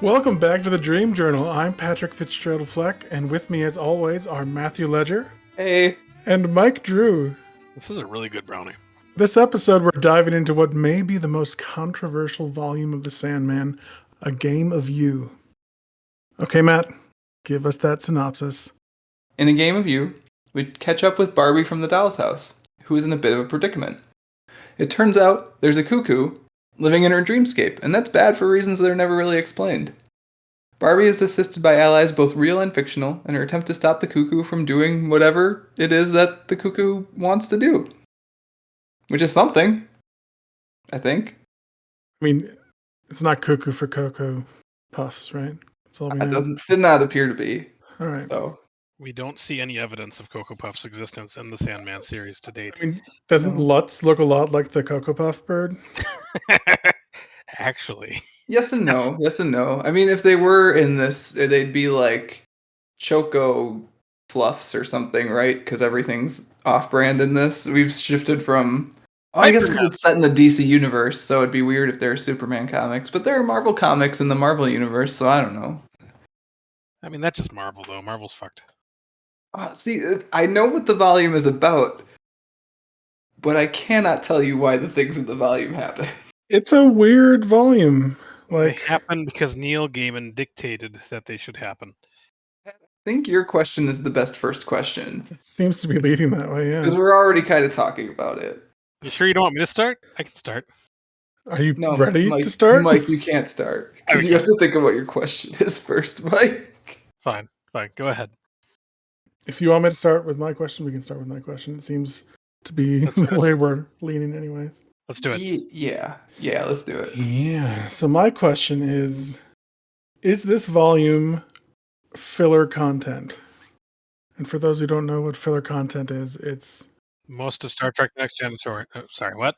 Welcome back to the Dream Journal. I'm Patrick Fitzgerald Fleck, and with me, as always, are Matthew Ledger Hey. and Mike Drew. This is a really good brownie. This episode, we're diving into what may be the most controversial volume of the Sandman, A Game of You. Okay, Matt, give us that synopsis. In A Game of You, we catch up with Barbie from the doll's house, who is in a bit of a predicament. It turns out there's a cuckoo living in her dreamscape, and that's bad for reasons that are never really explained. Barbie is assisted by allies both real and fictional in her attempt to stop the cuckoo from doing whatever it is that the cuckoo wants to do. Which is something, I think. I mean, it's not cuckoo for Cocoa Puffs, right? That's all we know. Did not appear to be. All right. So We don't see any evidence of Cocoa Puff's existence in the Sandman series to date. I mean, doesn't Lutz look a lot like the Cocoa Puff bird? Actually. Yes and no. Yes and no. I mean, if they were in this, they'd be like Choco Fluffs or something, right? Because everything's off-brand in this. We've shifted from... I guess because it's set in the DC universe, so it'd be weird if there are Superman comics. But there are Marvel comics in the Marvel universe, so I don't know. I mean, that's just Marvel, though. Marvel's fucked. See, I know what the volume is about, but I cannot tell you why the things in the volume happen. It's a weird volume. They happen because Neil Gaiman dictated that they should happen. I think your question is the best first question. It seems to be leading that way, yeah. Because we're already kind of talking about it. You sure you don't want me to start? I can start. Are you ready to start? Mike, you can't start. Because you have to think of what your question is first, Mike. Fine. Go ahead. If you want me to start with my question, we can start with my question. It seems to be the way we're leaning anyways. Let's do it. Yeah, let's do it. Yeah, so my question is this volume filler content? And for those who don't know what filler content is, it's... Most of Star Trek Next Gen story. Sorry, what?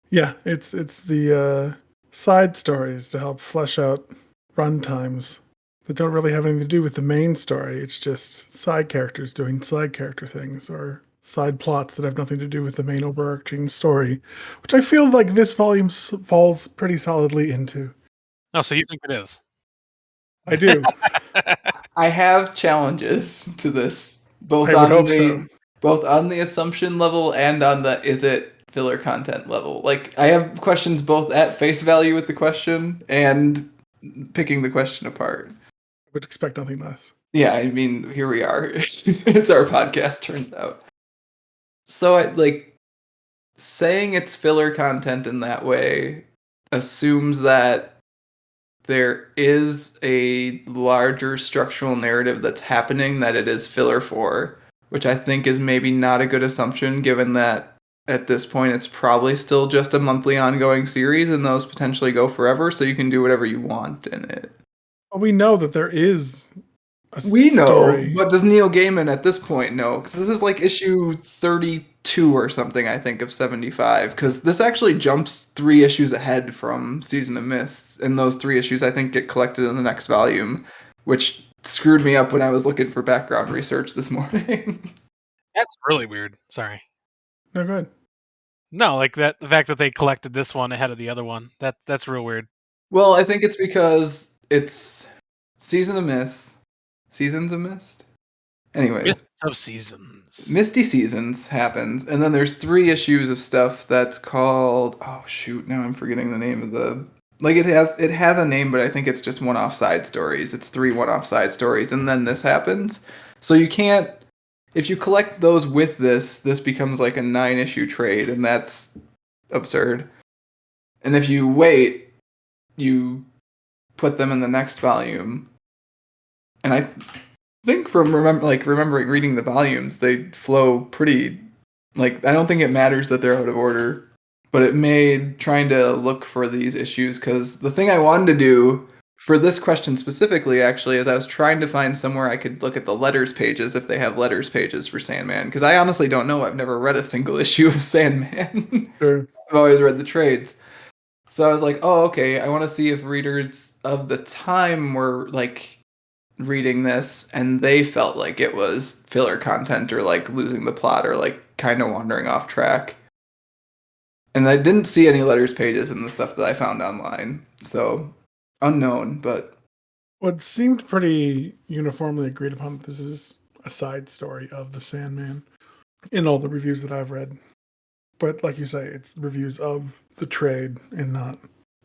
Yeah, it's the side stories to help flesh out runtimes that don't really have anything to do with the main story. It's just side characters doing side character things or side plots that have nothing to do with the main overarching story, which I feel like this volume falls pretty solidly into. Oh, so you think it is? I do. I have challenges to this, both I would hope so. Both on the assumption level and on the is it filler content level. Like, I have questions both at face value with the question and picking the question apart. I would expect nothing less. Yeah, I mean, here we are. It's our podcast, turns out. So, saying it's filler content in that way assumes that there is a larger structural narrative that's happening that it is filler for, which I think is maybe not a good assumption, given that at this point it's probably still just a monthly ongoing series, and those potentially go forever, so you can do whatever you want in it. Well, we know that there is a We know, story. but does Neil Gaiman at this point know? Because this is like issue 32 or something, I think, of 75, because this actually jumps 3 issues ahead from Season of Mists, and those 3 issues, I think, get collected in the next volume, which screwed me up when I was looking for background research this morning. That's really weird. Sorry. No, go ahead. No, like that. The fact that they collected this one ahead of the other one. That's real weird. Well, I think it's because it's Seasons of Mist. Anyways, Mist of Seasons. Misty Seasons happens, and then there's 3 issues of stuff that's called... Oh shoot! Now I'm forgetting the name of the... Like, it has a name, but I think it's just one-off side stories. It's 3 one-off side stories, and then this happens. So you can't... If you collect those with this becomes like a 9-issue trade, and that's absurd. And if you wait, you put them in the next volume. And I think from remembering reading the volumes, they flow pretty... Like, I don't think it matters that they're out of order. But it made trying to look for these issues, because the thing I wanted to do for this question specifically, actually, is I was trying to find somewhere I could look at the letters pages if they have letters pages for Sandman, because I honestly don't know. I've never read a single issue of Sandman. Sure. I've always read the trades. So I was like, oh, okay, I want to see if readers of the time were, like, reading this and they felt like it was filler content or, like, losing the plot or, like, kind of wandering off track. And I didn't see any letters pages in the stuff that I found online. So, unknown, but What seemed pretty uniformly agreed upon, this is a side story of the Sandman in all the reviews that I've read. But like you say, it's reviews of the trade and not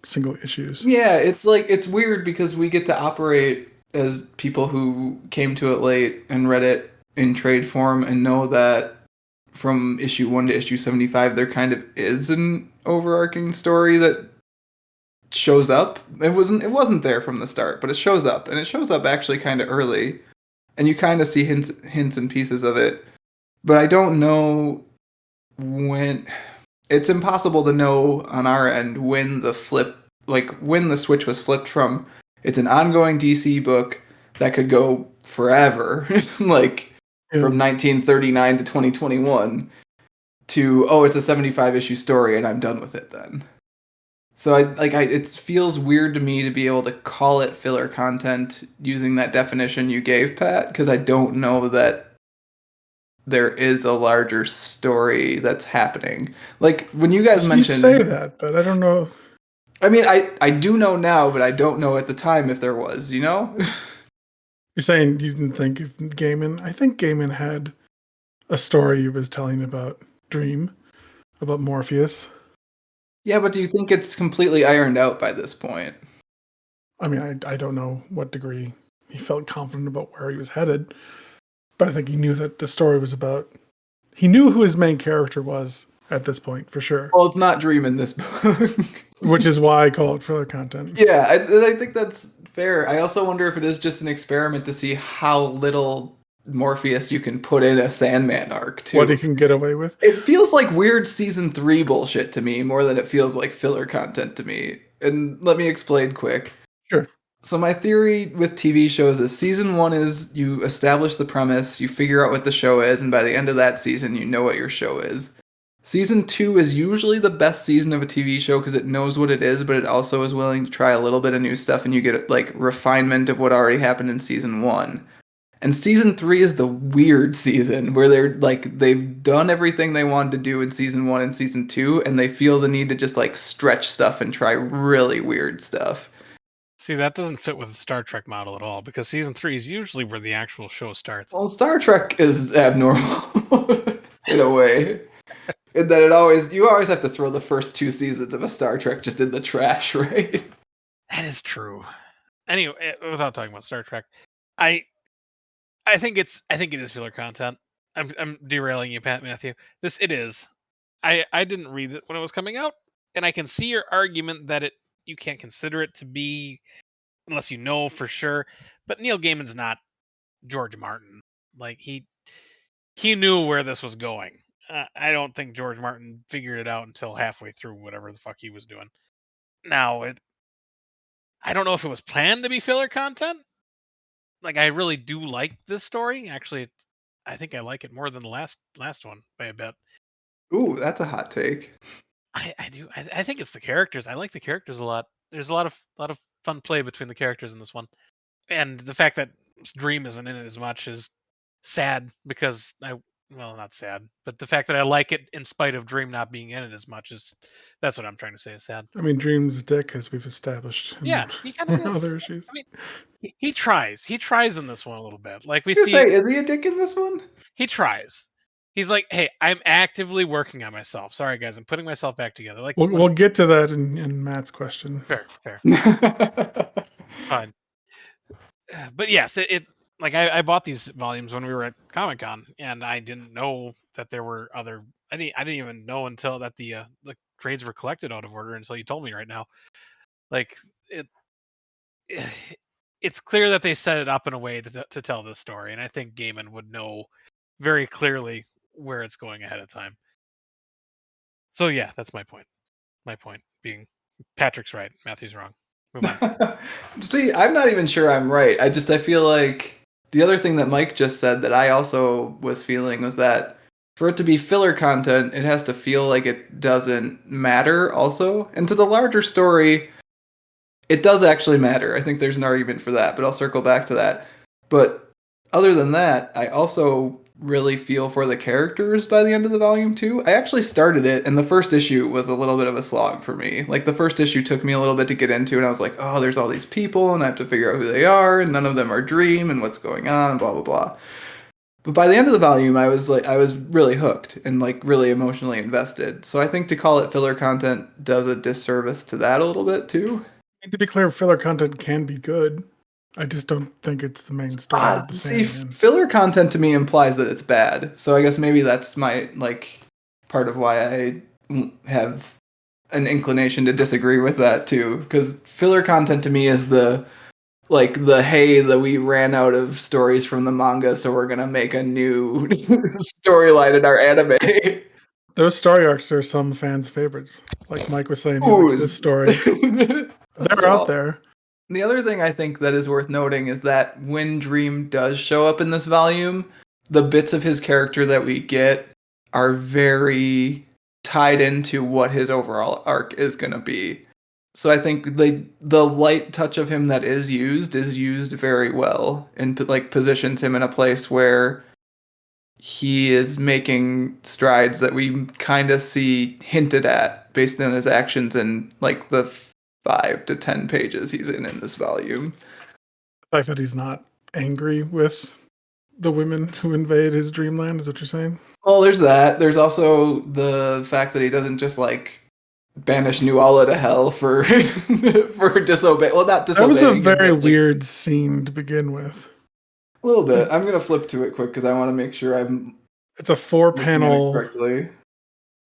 single issues. Yeah, it's weird because we get to operate as people who came to it late and read it in trade form and know that from issue 1 to issue 75 there kind of is an overarching story that shows up. It wasn't there from the start, but it shows up, and it shows up actually kind of early, and you kind of see hints and pieces of it. But I don't know when. It's impossible to know on our end when when the switch was flipped from it's an ongoing DC book that could go forever, like from 1939 to 2021, to it's a 75 issue story and I'm done with it then. So it feels weird to me to be able to call it filler content using that definition you gave, Pat, because I don't know that there is a larger story that's happening. Like when you guys mentioned, you say that, but I don't know. I mean, I do know now, but I don't know at the time if there was, you know? You're saying you didn't think of Gaiman? I think Gaiman had a story he was telling about Dream, about Morpheus. Yeah, but do you think it's completely ironed out by this point? I mean, I don't know what degree he felt confident about where he was headed, but I think he knew that the story was about. He knew who his main character was at this point, for sure. Well, it's not Dream in this book. Which is why I call it filler content. Yeah, I think that's fair. I also wonder if it is just an experiment to see how little Morpheus you can put in a Sandman arc, too. What he can get away with. It feels like weird season 3 bullshit to me more than it feels like filler content to me. And let me explain quick. Sure. So my theory with TV shows is season 1 is you establish the premise, you figure out what the show is, and by the end of that season, you know what your show is. Season 2 is usually the best season of a TV show because it knows what it is, but it also is willing to try a little bit of new stuff, and you get like refinement of what already happened in season 1. And season 3 is the weird season where they've done everything they wanted to do in season 1 and season 2, and they feel the need to just like stretch stuff and try really weird stuff. See, that doesn't fit with the Star Trek model at all, because season 3 is usually where the actual show starts. Well, Star Trek is abnormal in a way. In that you always have to throw the first 2 seasons of a Star Trek just in the trash, right? That is true. Anyway, without talking about Star Trek, I think it is filler content. I'm derailing you, Pat Matthew. It is. I didn't read it when it was coming out, and I can see your argument that you can't consider it to be unless you know for sure. But Neil Gaiman's not George Martin. Like he knew where this was going. I don't think George Martin figured it out until halfway through whatever the fuck he was doing. Now I don't know if it was planned to be filler content. Like I really do like this story. Actually, I think I like it more than the last one by a bit. Ooh, that's a hot take. I do. I think it's the characters. I like the characters a lot. There's a lot of fun play between the characters in this one, and the fact that Dream isn't in it as much is sad because not sad, but the fact that I like it in spite of Dream not being in it as much that's what I'm trying to say is sad. I mean, Dream's a dick, as we've established. Yeah, he kind of is. Other issues. I mean, he tries. He tries in this one a little bit. Like we I was see, gonna say, is he a dick in this one? he tries. He's like, "Hey, I'm actively working on myself. Sorry, guys, I'm putting myself back together." Like we'll get to that in Matt's question. Fair. Fine. But yes, it like I bought these volumes when we were at Comic-Con, and I didn't know that there were other. I didn't even know until that the trades were collected out of order until you told me right now. Like it, it's clear that they set it up in a way to tell this story, and I think Gaiman would know very clearly where it's going ahead of time. So yeah, that's my point. My point being, Patrick's right, Matthew's wrong. Move on. See, I'm not even sure I'm right. I feel like the other thing that Mike just said that I also was feeling was that for it to be filler content, it has to feel like it doesn't matter also. And to the larger story, it does actually matter. I think there's an argument for that, but I'll circle back to that. But other than that, I also really feel for the characters by the end of the volume too. I actually started it, and the first issue was a little bit of a slog for me. Like the first issue took me a little bit to get into, and I was like, oh, there's all these people, and I have to figure out who they are, and none of them are Dream, and what's going on, and blah blah blah. But by the end of the volume, I was really hooked and like really emotionally invested. So I think to call it filler content does a disservice to that a little bit too. And to be clear, filler content can be good. I just don't think it's the main story of the See, Sandman. filler content to me implies that it's bad. So I guess maybe that's my like part of why I have an inclination to disagree with that too. Because filler content to me is the like the hey that we ran out of stories from the manga, so we're gonna make a new storyline in our anime. Those story arcs are some fans' favorites. Like Mike was saying, he likes Ooh, this story. They're out there. The other thing I think that is worth noting is that when Dream does show up in this volume, the bits of his character that we get are very tied into what his overall arc is going to be. So I think the light touch of him that is used very well and like positions him in a place where he is making strides that we kind of see hinted at based on his actions in like the 5 to 10 pages he's in this volume. The fact that he's not angry with the women who invade his dreamland is what you're saying? Well, there's that. There's also the fact that he doesn't just like banish Nuala to hell for for disobey. Well, not disobeying. That was a him, very but, like, weird scene to begin with. a little bit. I'm gonna flip to it quick because I want to make sure I'm It's a looking at it 4-panel. correctly.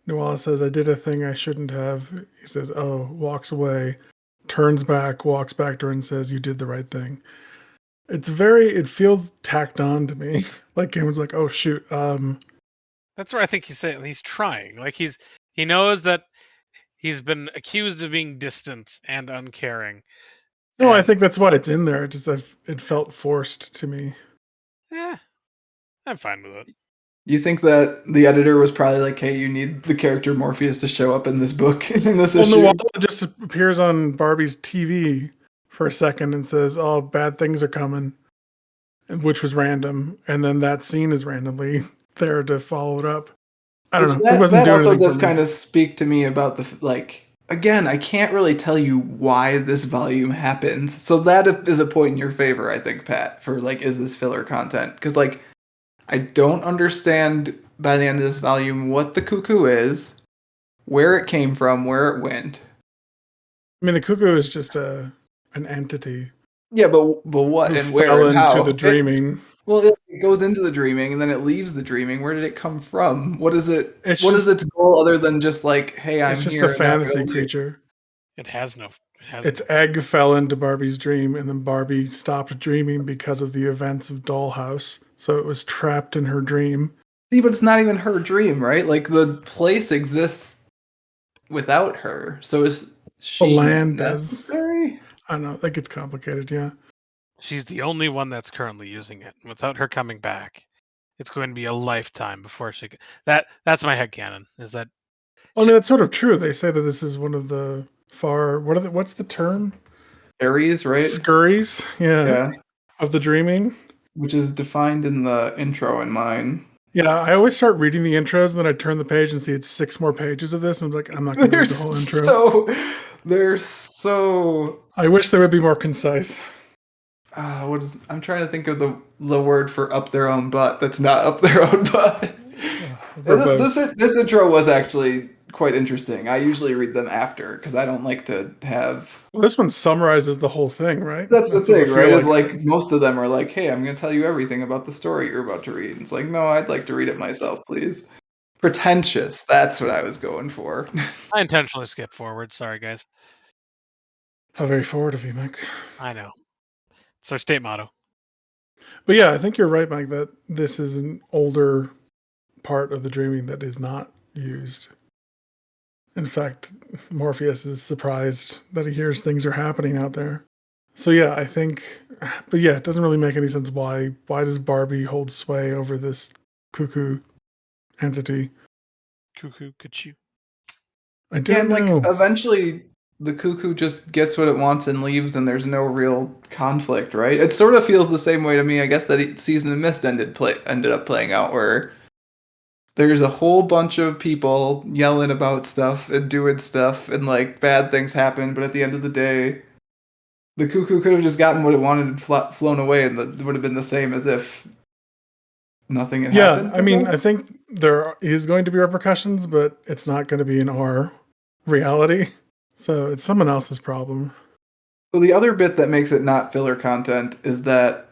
Nuala says, I did a thing I shouldn't have. He says, oh, walks away, turns back, walks back to her and says, you did the right thing. It feels tacked on to me. Like Gaiman's like, oh shoot. That's where I think he's trying. Like he knows that he's been accused of being distant and uncaring. No, I And, think that's why it's in there. It felt forced to me. yeah, I'm fine with it. You think that the editor was probably like, "Hey, you need the character Morpheus to show up in this book in this Well, issue"? Nuala just appears on Barbie's TV for a second and says, oh, bad things are coming, which was random. And then that scene is randomly there to follow it up. I don't know. It wasn't That doing also anything does for me. kind of speak to me about the like. Again, I can't really tell you why this volume happens. So that is a point in your favor, I think, Pat, for like, is this filler content? Because like, I don't understand by the end of this volume what the cuckoo is, where it came from, where it went. I mean, the cuckoo is just an entity Yeah, but what who and where fell and into how? the dreaming. Well, it goes into the dreaming and then it leaves the dreaming. Where did it come from? What is it? It's What is just its goal other than just like, hey, I'm it's just here a and I'm fantasy gonna leave? creature. It has no. It has Its no. egg fell into Barbie's dream, and then Barbie stopped dreaming because of the events of Dollhouse. So it was trapped in her dream. See, but it's not even her dream, right? Like the place exists without her. So is The she land does. necessary? I don't know. That gets complicated, yeah. She's the only one that's currently using it. Without her coming back, it's going to be a lifetime before she. That's my headcanon. Is that Well, I mean, that's sort of true. They say that this is one of the what's the term? Aries, right? Scurries, yeah, Yeah. of the dreaming. Which is defined in the intro in mine. Yeah, I always start reading the intros, and then I turn the page and see it's 6 more pages of this, and I'm like, I'm not going to read the whole intro. They're so I wish they would be more concise. I'm trying to think of the word for up their own butt that's not up their own butt. Verbose. This intro was actually quite interesting. I usually read them after because I don't like to have. Well, this one summarizes the whole thing, right? That's the what I thing, feel right? Is like most of them are like, "Hey, I'm going to tell you everything about the story you're about to read." And it's like, no, I'd like to read it myself, please. Pretentious. That's what I was going for. I intentionally skipped forward. Sorry, guys. How very forward of you, Mike. I know. It's our state motto. But yeah, I think you're right, Mike, that this is an older part of the dreaming that is not used. In fact, Morpheus is surprised that he hears things are happening out there. So yeah, I think, but yeah, it doesn't really make any sense why does Barbie hold sway over this cuckoo entity? Cuckoo, could you? I Again, don't know. like eventually the cuckoo just gets what it wants and leaves, and there's no real conflict, right? It sort of feels the same way to me, I guess, that Season of Mist ended up playing out, where there's a whole bunch of people yelling about stuff and doing stuff, and like bad things happen, but at the end of the day, the cuckoo could have just gotten what it wanted and flown away, and it would have been the same as if nothing had Yeah, happened. I mean, I think there is going to be repercussions, but it's not going to be in our reality. So it's someone else's problem. So the other bit that makes it not filler content is that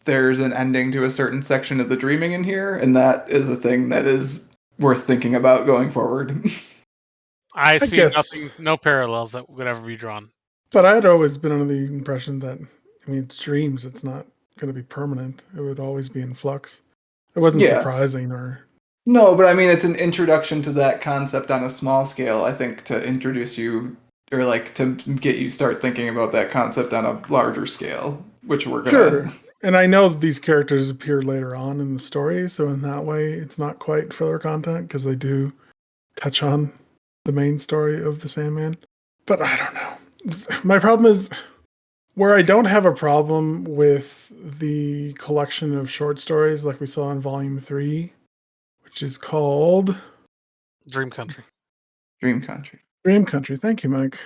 there's an ending to a certain section of the dreaming in here, and that is a thing that is worth thinking about going forward. I I see guess, nothing, no parallels that would ever be drawn. but I had always been under the impression that, I mean, it's dreams. It's not going to be permanent. It would always be in flux. It wasn't Yeah. surprising or. No, but I mean, it's an introduction to that concept on a small scale, I think, to introduce you, or like to get you start thinking about that concept on a larger scale, which we're gonna. Sure. And I know these characters appear later on in the story, so in that way, it's not quite filler content because they do touch on the main story of the Sandman. But I don't know. My problem is where I don't have a problem with the collection of short stories like we saw in Volume 3, which is called Dream Country. Dream Country. Dream Country. Thank you, Mike.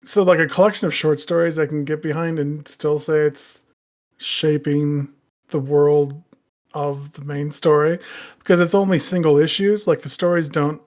So, like a collection of short stories I can get behind and still say it's shaping the world of the main story because it's only single issues. Like the stories don't.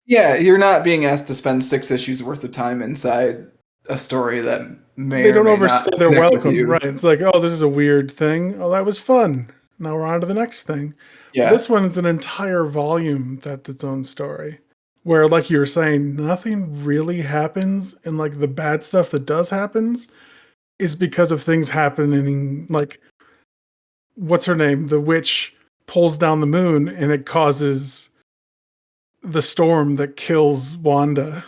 Yeah, you're not being asked to spend 6 issues worth of time inside a story that may They or don't may not overstay their connect with welcome, you. right? It's like, oh, this is a weird thing. Oh, that was fun. Now we're on to the next thing. Yeah. This one's an entire volume that's its own story. Where, like you were saying, nothing really happens, and like the bad stuff that does happens is because of things happening. Like, what's her name? The witch pulls down the moon, and it causes the storm that kills Wanda.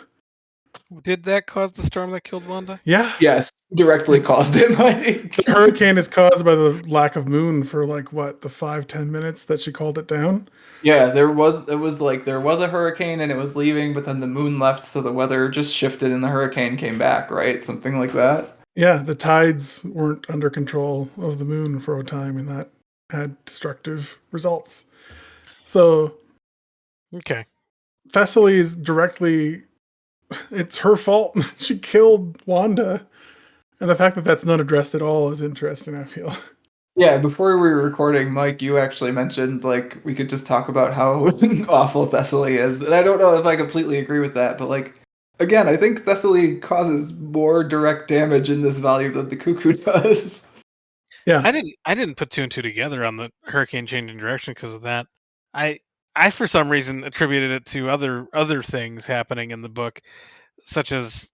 Did that cause the storm that killed Wanda? Yeah. Yes, directly caused it, Mike. The hurricane is caused by the lack of moon for like what, the 5-10 minutes that she called it down. Yeah, there was a hurricane and it was leaving, but then the moon left, so the weather just shifted and the hurricane came back, right? Something like that. Yeah, the tides weren't under control of the moon for a time, and that had destructive results. So Okay. Thessaly is directly, it's her fault. She killed Wanda. And the fact that that's not addressed at all is interesting, I feel. Yeah, before we were recording, Mike, you actually mentioned like we could just talk about how awful Thessaly is. And I don't know if I completely agree with that, but like again, I think Thessaly causes more direct damage in this volume than the cuckoo does. Yeah. I didn't put two and two together on the hurricane changing direction because of that. I for some reason attributed it to other things happening in the book, such as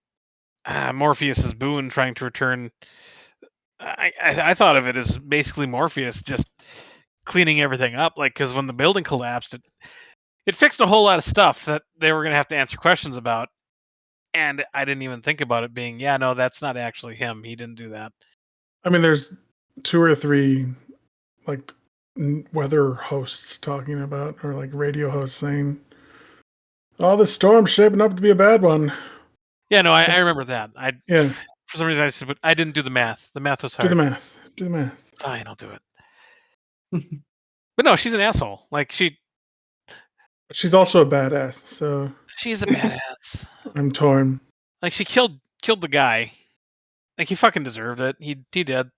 Morpheus's boon trying to return. I thought of it as basically Morpheus just cleaning everything up, like because when the building collapsed, it fixed a whole lot of stuff that they were going to have to answer questions about, and I didn't even think about it being, yeah, no, that's not actually him. He didn't do that. I mean, there's 2 or 3 like weather hosts talking about, or like radio hosts saying, oh, this storm's shaping up to be a bad one. Yeah, no, I remember that. Yeah. For some reason I said, but I didn't do the math. The math was Do hard. the math. Do the math. Fine, I'll do it. But no, she's an asshole. Like She's also a badass, so she's a badass. I'm torn. Like she killed the guy. Like he fucking deserved it. He did.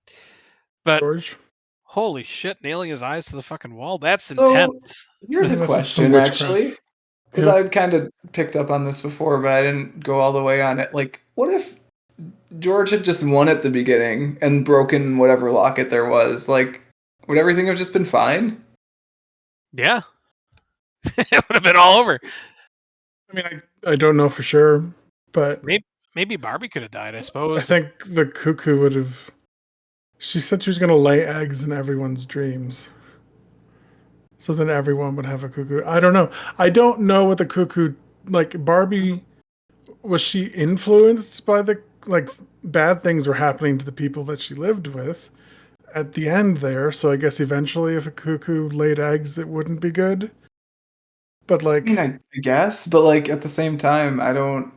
But George. holy shit, nailing his eyes to the fucking wall. That's So intense. here's a That's just some question witchcraft. actually. Because Yeah. I've kind of picked up on this before, but I didn't go all the way on it. Like, what if George had just won at the beginning and broken whatever locket there was? Like, would everything have just been fine? Yeah. It would have been all over. I mean, I don't know for sure, but Maybe Barbie could have died, I I suppose. think the cuckoo would have. She said she was going to lay eggs in everyone's dreams. So then everyone would have a cuckoo. I don't know. I don't know what the cuckoo, like Barbie, was she influenced by the, like, bad things were happening to the people that she lived with at the end there. So I guess eventually if a cuckoo laid eggs, it wouldn't be good. But I mean, like, I guess, but like at the same time, I don't.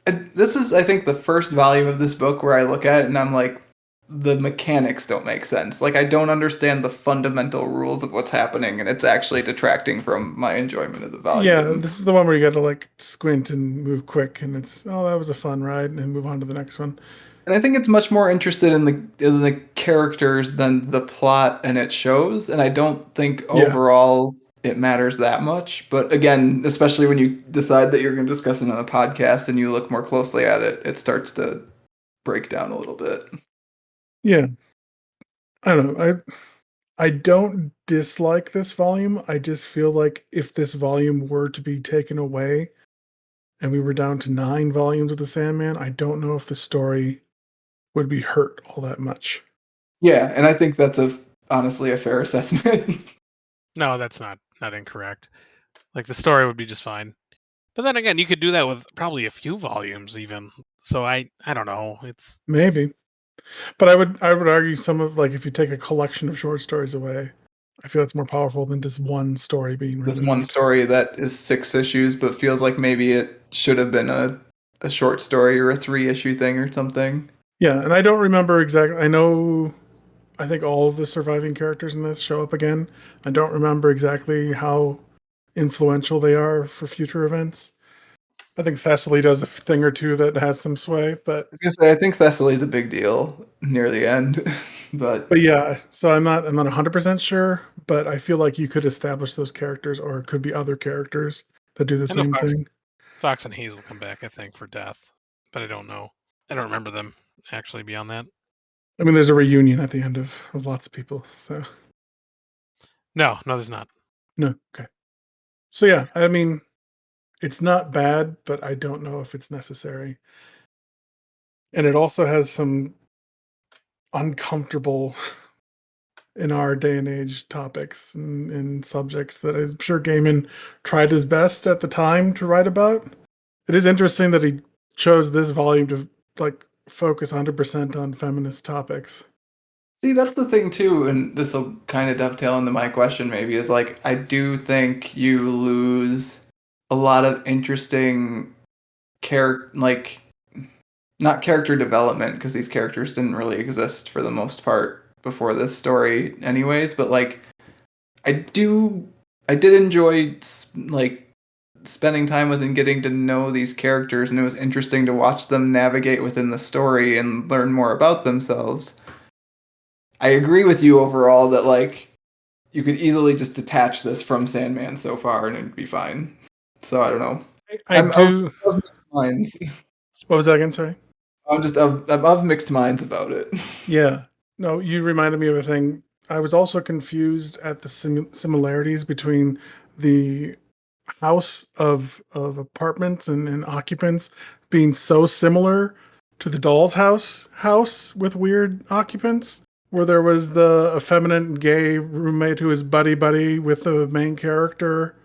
This is, I think, the first volume of this book where I look at it and I'm like, the mechanics don't make sense. Like, I don't understand the fundamental rules of what's happening, and it's actually detracting from my enjoyment of the Yeah, volume. this is the one where you got to like squint and move quick, and it's that was a fun ride, and move on to the next one. And I think it's much more interested in the characters than the plot and it shows. And I don't think Yeah, overall it matters that much. But again, especially when you decide that you're going to discuss it on a podcast and you look more closely at it, it starts to break down a little bit. yeah. I don't know. I don't dislike this volume. I just feel like if this volume were to be taken away and we were down to 9 volumes of the Sandman, I don't know if the story would be hurt all that much. Yeah, and I think that's honestly a fair assessment. No, that's not incorrect. Like the story would be just fine. But then again, you could do that with probably a few volumes even. So I don't know. It's Maybe. But I would argue some of like if you take a collection of short stories away, I feel it's more powerful than just one story being This one removed. story that is 6 issues, but feels like maybe it should have been a short story or a 3-issue thing or something. Yeah, and I don't remember exactly. I think all of the surviving characters in this show up again. I don't remember exactly how influential they are for future events. I think Thessaly does a thing or two that has some sway, I was gonna say, I think Thessaly's a big deal near the end, but but yeah. So I'm not 100% sure, but I feel like you could establish those characters, or it could be other characters that do the I know same thing. Fox and Hazel come back, I think, for Death, but I don't know. I don't remember them actually beyond that. I mean, there's a reunion at the end of lots of people. So No, there's not. no, okay. So yeah, I mean, it's not bad, but I don't know if it's necessary. And it also has some uncomfortable in our day and age topics and subjects that I'm sure Gaiman tried his best at the time to write about. It is interesting that he chose this volume to like focus 100% on feminist topics. see, that's the thing too, and this will kind of dovetail into my question maybe, is like, I do think you lose a lot of interesting like, not character development, because these characters didn't really exist for the most part before this story anyways, but like, I do, I did enjoy like spending time with and getting to know these characters, and it was interesting to watch them navigate within the story and learn more about themselves. I agree with you overall that like you could easily just detach this from Sandman so far and it'd be fine. So I don't know. I I'm do. of mixed minds. What was that again? Sorry. I'm of mixed minds about it. Yeah. No, you reminded me of a thing. I was also confused at the similarities between the house of apartments and occupants being so similar to the doll's house with weird occupants, where there was the effeminate gay roommate who was buddy buddy with the main character,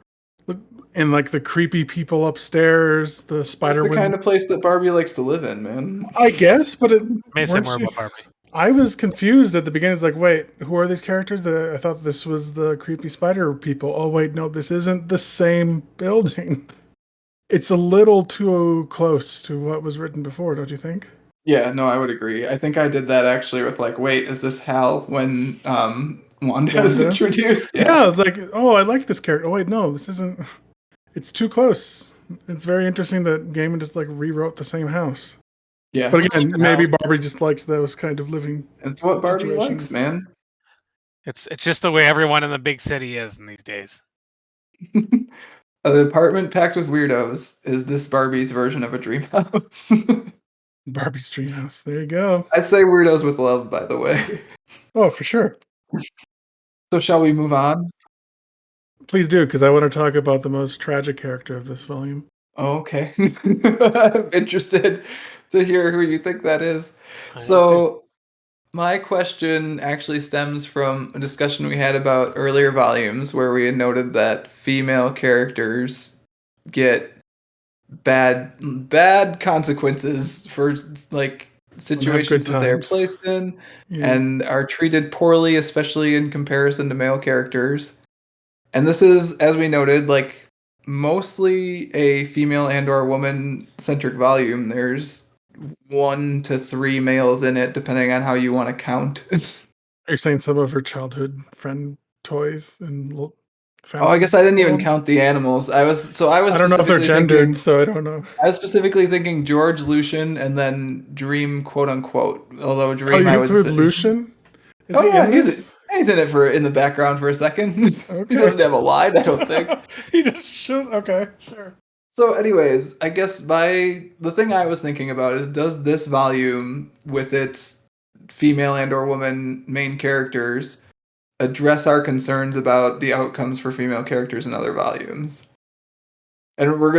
and like the creepy people upstairs, the It's spider the kind women. of place that Barbie likes to live in, man. I guess, but May say weren't more you? about Barbie. I was confused at the beginning. It's like, wait, who are these characters? I thought this was the creepy spider people. Oh, wait, no, this isn't the same building. It's a little too close to what was written before, don't you think? Yeah, no, I would agree. I think I did that actually with like, wait, is this Hal when Wanda is Wanda? introduced? Yeah. Yeah, it's like, oh, I like this character. Oh, wait, no, this isn't. It's too close. It's very interesting that Gaiman just like rewrote the same house. Yeah. But Well, again, even maybe Hal, Barbie just likes those kind of living It's what Barbie likes, situations. man. it's just the way everyone in the big city is in these days. An apartment packed with weirdos is this Barbie's version of a dream house. Barbie's dream house. There you go. I say weirdos with love, by the way. Oh, for sure. So shall we move on? Please do, because I want to talk about the most tragic character of this volume. Oh, okay. I'm interested to hear who you think that is. I am too. So my question actually stems from a discussion we had about earlier volumes where we had noted that female characters get bad consequences for like And have good situations that they're times. placed in Yeah. and are treated poorly, especially in comparison to male characters. And this is, as we noted, like mostly a female and/or woman-centric volume. There's 1 to 3 males in it, depending on how you want to count. Are you saying some of her childhood friend toys and Oh, I guess fantasy I didn't even world? count the animals. I was I don't know if they're specifically gendered, thinking so I don't know. I was specifically thinking George, Lucian, and then Dream, quote unquote. Although Oh, Dream, you I would include say, Lucian? Is oh he yeah, in this? he's in it for in the background for a second. He Okay. doesn't have a line, I don't think. He just should. Okay, sure. So, anyways, I guess the thing I was thinking about is, does this volume with its female and/or woman main characters address our concerns about the outcomes for female characters in other volumes? And we're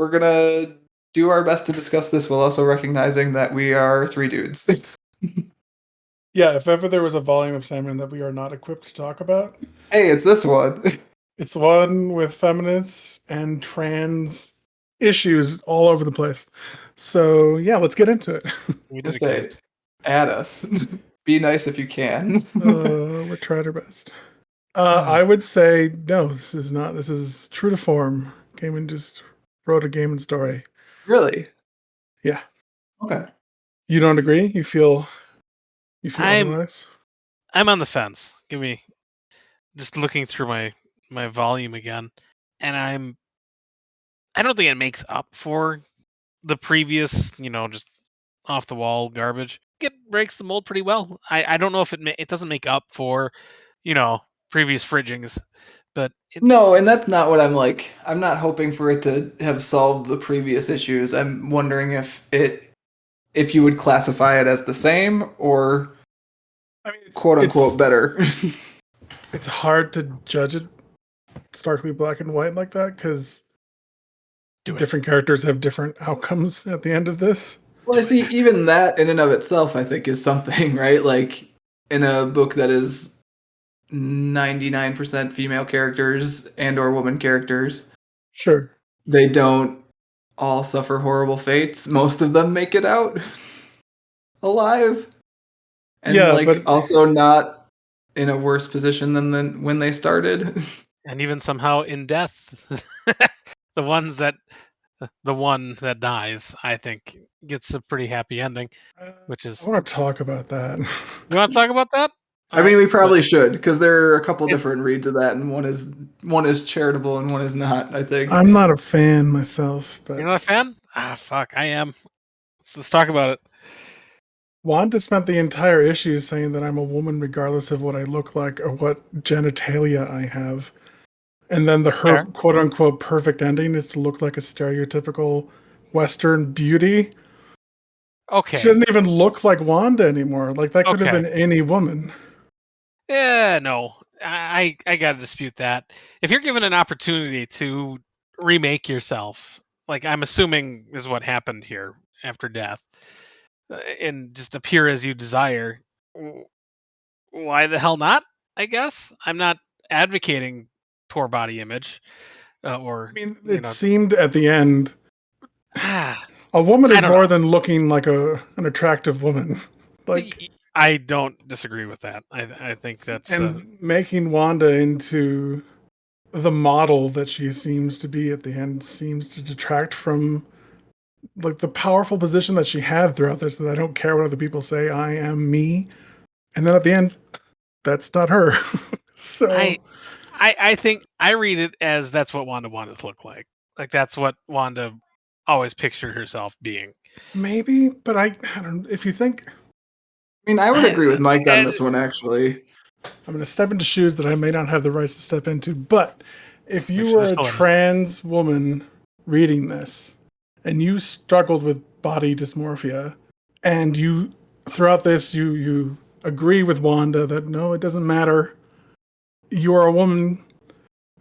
gonna do our best to discuss this while also recognizing that we are 3 dudes. Yeah, if ever there was a volume of Sandman that we are not equipped to talk about, Hey, it's this one. it's the one with feminists and trans issues all over the place. So yeah, let's get into it. We To say, dedicate. add us. Be nice if you can. We're trying our best. I would say no. This is not. This is true to form. Gaiman just wrote a Gaiman story. Really? Yeah. Okay. You don't agree? You feel I'm otherwise? I'm on the fence. Give me just looking through my volume again, and I don't think it makes up for the previous, just off the wall garbage. It breaks the mold pretty well. I don't know if it doesn't make up for, previous fridgings, but No, and it's that's not what I'm like. I'm not hoping for it to have solved the previous issues. I'm wondering if you would classify it as the same or I mean, quote unquote better. it's hard to judge it starkly black and white like that because do it. different characters have different outcomes at the end of this. Well, I see, even that in and of itself, I think, is something, right? Like in a book that is 99% female characters and/or woman characters, Sure. they don't all suffer horrible fates. Most of them make it out alive, and Yeah, like but also not in a worse position than when they started. And even somehow in death, the ones that the one that dies, I think, gets a pretty happy ending, which I is. want to talk about that. You want to talk about that? All I mean, right, we let's do it. probably should because there are a couple It's different reads of that, and one is charitable and one is not. I think. I'm not a fan myself, You're but not a fan? Ah, fuck, I am. Let's talk about it. Wanda spent the entire issue saying that I'm a woman regardless of what I look like or what genitalia I have. And then her Fair. quote unquote perfect ending is to look like a stereotypical Western beauty. She Okay. doesn't even look like Wanda anymore. Like that could have Okay. been any woman. Yeah, no. I gotta dispute that. If you're given an opportunity to remake yourself, like I'm assuming is what happened here after death, and just appear as you desire, w- why the hell not? I guess I'm not advocating poor body image, I or mean, you it know, seemed at the end I a woman is don't more know. than looking like an attractive woman. Like I don't disagree with that. I think that's and making Wanda into the model that she seems to be at the end seems to detract from like the powerful position that she had throughout this, that I don't care what other people say, I am me. And then at the end, that's not her. I So I think I read it as that's what Wanda wanted to look like. Like that's what Wanda always pictured herself being. maybe, but I don't, if you think I mean, I would I, agree with Mike on and this one, actually. I'm going to step into shoes that I may not have the rights to step into, but if you which were there's a still in it. trans woman reading this and you struggled with body dysmorphia and you throughout this you agree with Wanda that no, it doesn't matter, you are a woman,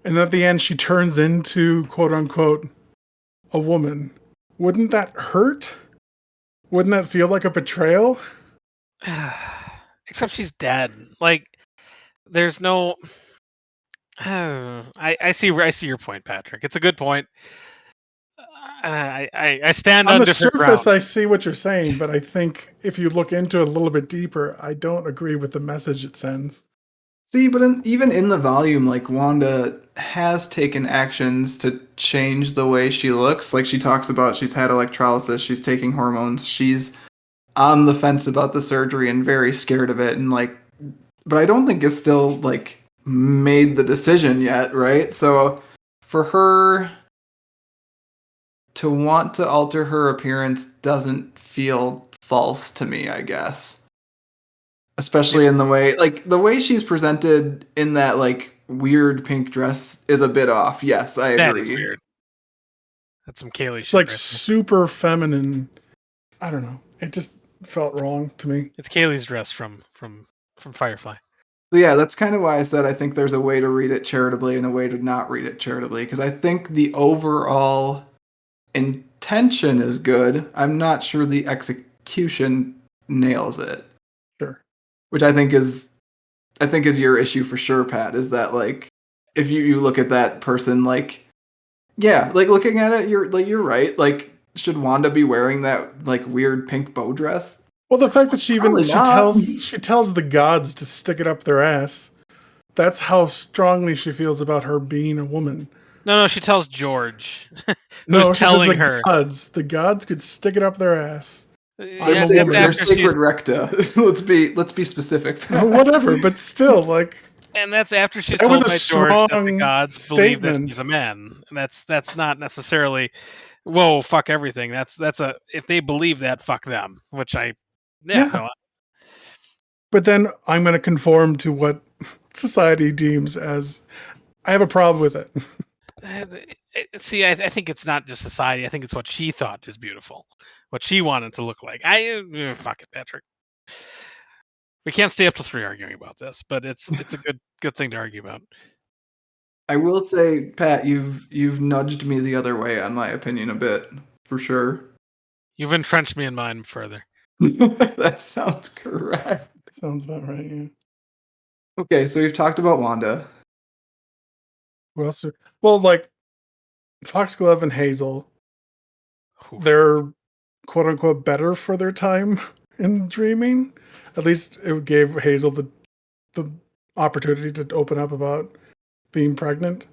and at the end she turns into quote unquote a woman, wouldn't that hurt? Wouldn't that feel like a betrayal? Except she's dead. Like there's no. I see your point, Patrick. It's a good point. I stand On on the different surface, ground. I see what you're saying, but I think if you look into it a little bit deeper, I don't agree with the message it sends. See, but even in the volume, like Wanda has taken actions to change the way she looks. Like she talks about she's had electrolysis, she's taking hormones, she's on the fence about the surgery and very scared of it, and like, but I don't think is still like made the decision yet, right? So for her to want to alter her appearance doesn't feel false to me, I guess. Especially in the way she's presented in that like weird pink dress is a bit off. Yes, I That is agree. weird. That's some Kaylee It's shit like right there. super feminine. I don't know. It just felt wrong to me. It's Kaylee's dress from Firefly. So yeah, that's kind of why I said I think there's a way to read it charitably and a way to not read it charitably because I think the overall intention is good. I'm not sure the execution nails it, Sure. which I think is your issue for sure, Pat, is that like if you look at that person like yeah, like looking at it, you're right. Like should Wanda be wearing that like weird pink bow dress? Well, the fact that she Probably not. she tells the gods to stick it up their ass. That's how strongly she feels about her being a woman. No, she tells George, who's No, she says telling the her. gods. The gods could stick it up their ass. They're, I'm a Yeah, sacred, woman. they're after she's sacred recta. let's be specific. Whatever, but still, like and that's after she's that was told a by George that the strong gods believe that statement. he's a man. And that's not necessarily whoa, fuck everything. That's a if they believe that, fuck them. Which Yeah, no. but then I'm going to conform to what society deems as. I have a problem with it. See, I think it's not just society. I think it's what she thought is beautiful, what she wanted to look like. Fuck it, Patrick. We can't stay up till 3 arguing about this, but it's a good thing to argue about. I will say, Pat, you've nudged me the other way on my opinion a bit, for sure. You've entrenched me in mine further. That sounds correct. Sounds about right. Yeah. Okay, so we've talked about Wanda. Who else? Well, like Foxglove and Hazel, Oof. they're quote unquote better for their time in dreaming. At least it gave Hazel the opportunity to open up about being pregnant,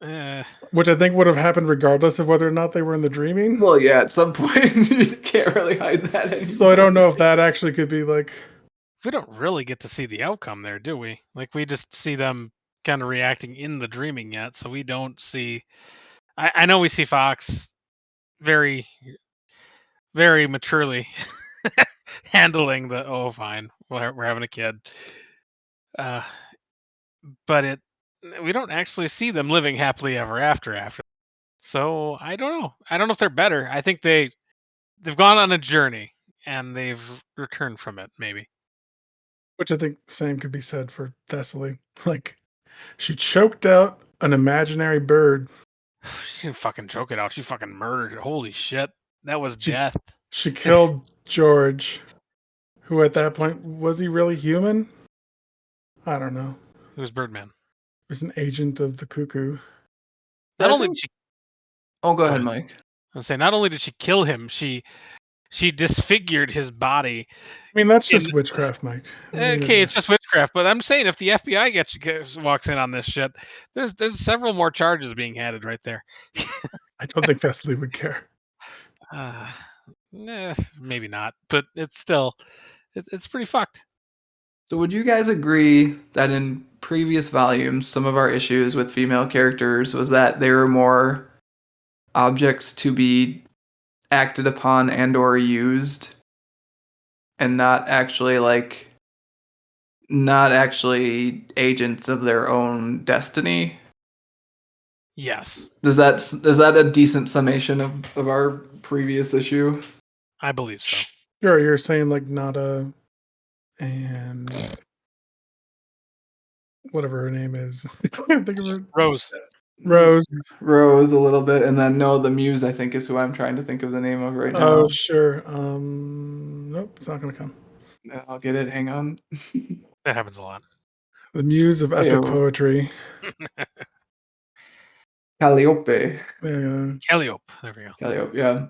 Eh, which I think would have happened regardless of whether or not they were in the dreaming. Well, yeah, at some point you can't really hide that anymore. So I don't know if that actually could be like. we don't really get to see the outcome there, do we? Like we just see them kind of reacting in the dreaming yet, so we don't see. I know we see Fox very, very maturely handling the fine, we're having a kid, uh, but we don't actually see them living happily ever after. So I don't know. I don't know if they're better. I think they've gone on a journey and they've returned from it. Maybe. Which I think the same could be said for Thessaly. Like, she choked out an imaginary bird. She didn't fucking choke it out. She fucking murdered it. Holy shit. That was She death. she killed George, who at that point was he really human? I don't know. It was Birdman. He was an agent of the cuckoo. Not I only think- did she Oh, go ahead, ahead. Mike. I was saying, not only did she kill him, she disfigured his body. I mean, that's In- just witchcraft, Mike. I mean, Okay, it's just witchcraft, but I'm saying if the FBI walks in on this shit, there's several more charges being added right there. I don't think Thessaly would care. Uh, maybe not, but it's still it's pretty fucked. So would you guys agree that in previous volumes, some of our issues with female characters was that they were more objects to be acted upon and or used and not actually agents of their own destiny? Yes, Is that a decent summation of our previous issue? I believe so. Sure, you're saying like Nada and whatever her name is. I can't think of her. Rose. Rose. Rose a little bit, and then no, the Muse I think is who I'm trying to think of the name of right now. Oh, sure. Nope, it's not gonna come. I'll get it. Hang on. That happens a lot. The muse of epic Ayo. poetry. Calliope. There you go. Calliope. There we go. Calliope, yeah.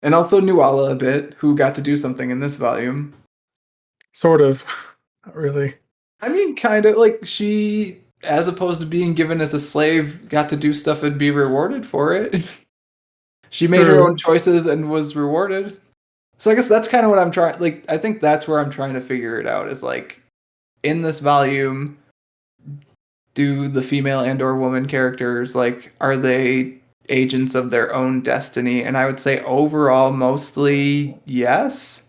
And also Nuala a bit, who got to do something in this volume. Sort of. Not really. I mean, kind of like she, as opposed to being given as a slave, got to do stuff and be rewarded for it. She made her True. own choices and was rewarded. So I guess that's kind of what I'm trying. Like, I think that's where I'm trying to figure it out. Is like, in this volume, do the female and/or woman characters like are they agents of their own destiny? And I would say overall, mostly yes.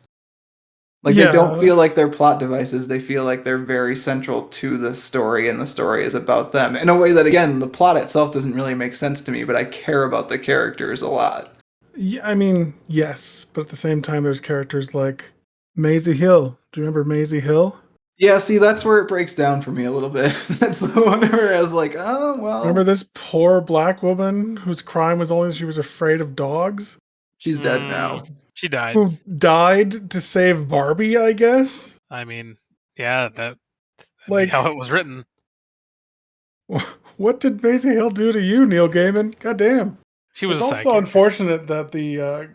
Like they don't Yeah. feel like they're plot devices. They feel like they're very central to the story, and the story is about them in a way that, again, the plot itself doesn't really make sense to me, but I care about the characters a lot. Yeah, I mean, yes, but at the same time, there's characters like Maisie Hill. Do you remember Maisie Hill? Yeah, see, that's where it breaks down for me a little bit. That's the one where I was like, oh, Remember well, this poor black woman whose crime was only she was afraid of dogs? she's dead now. She died. Who died to save Barbie, I guess? I mean, yeah, that'd be Like, how it was written. what did Maisie Hill do to you, Neil Gaiman? Goddamn. She was It's a side also character. unfortunate that the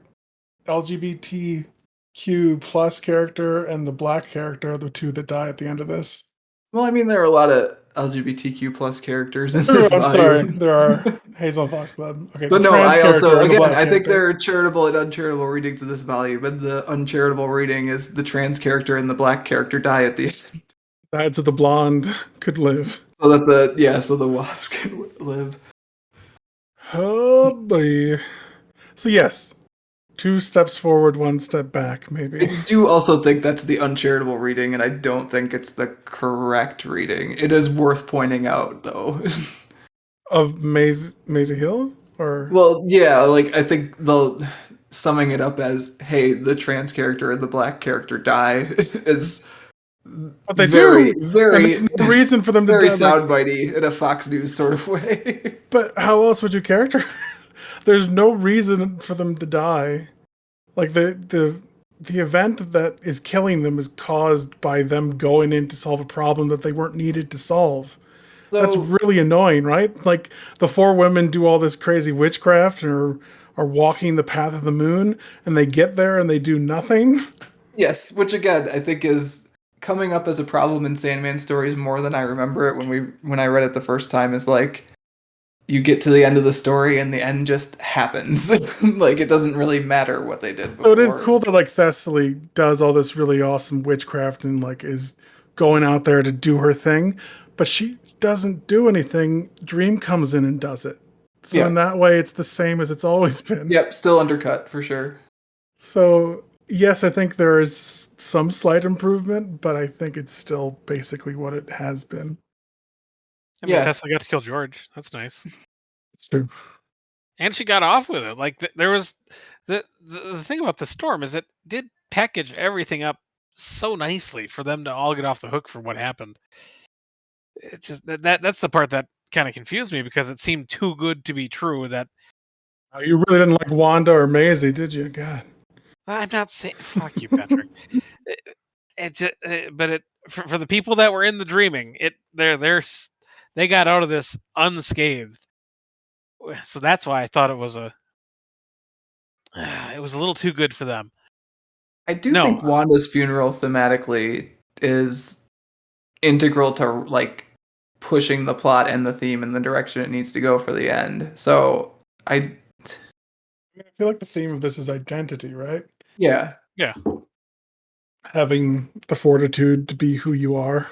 LGBTQ plus character and the black character are the two that die at the end of this. Well, I mean, there are a lot of LGBTQ plus characters in Oh, this I'm sorry. volume. There are Hazel and Fox Club. Okay, But the no, trans I character also, and the again, black I think character. there are charitable and uncharitable readings of this volume, and the uncharitable reading is the trans character and the black character die at the end. Died so the blonde could live. So that so the wasp can live. Oh boy. So yes, 2 steps forward, 1 step back, maybe. I do also think that's the uncharitable reading, and I don't think it's the correct reading. It is worth pointing out, though. Of Maisie Hill? Or Well, yeah, like I think the summing it up as, hey, the trans character and the black character die is but they very, do. And very, there's no reason for them to very die. Like, soundbitey in a Fox News sort of way. but how else would you character? There's no reason for them to die. Like the event that is killing them is caused by them going in to solve a problem that they weren't needed to solve. That's So, really annoying, right? Like the 4 women do all this crazy witchcraft and are walking the path of the moon, and they get there and they do nothing. yes, which again I think is coming up as a problem in Sandman stories more than I remember it when I read it the first time. Is like you get to the end of the story and the end just happens. Like it doesn't really matter what they did So it is before. cool that like Thessaly does all this really awesome witchcraft and like is going out there to do her thing, but she doesn't do anything. Dream comes in and does it. So in Yeah. that way, it's the same as it's always been. Yep, still undercut for sure. So yes, I think there is some slight improvement, but I think it's still basically what it has been. I mean, Yeah. Tesla got to kill George. That's nice. It's true. And she got off with it. Like there was the thing about the storm is it did package everything up so nicely for them to all get off the hook for what happened. It just that's the part that kind of confused me because it seemed too good to be true. That Oh, you really didn't like Wanda or Maisie, did you? God. I'm not saying fuck you, Patrick. It just, but it for the people that were in the dreaming, they got out of this unscathed. So that's why I thought it was it was a little too good for them. I do No, think Wanda's funeral thematically is integral to like pushing the plot and the theme in the direction it needs to go for the end. So I I feel like the theme of this is identity, right? yeah. yeah, Having the fortitude to be who you are.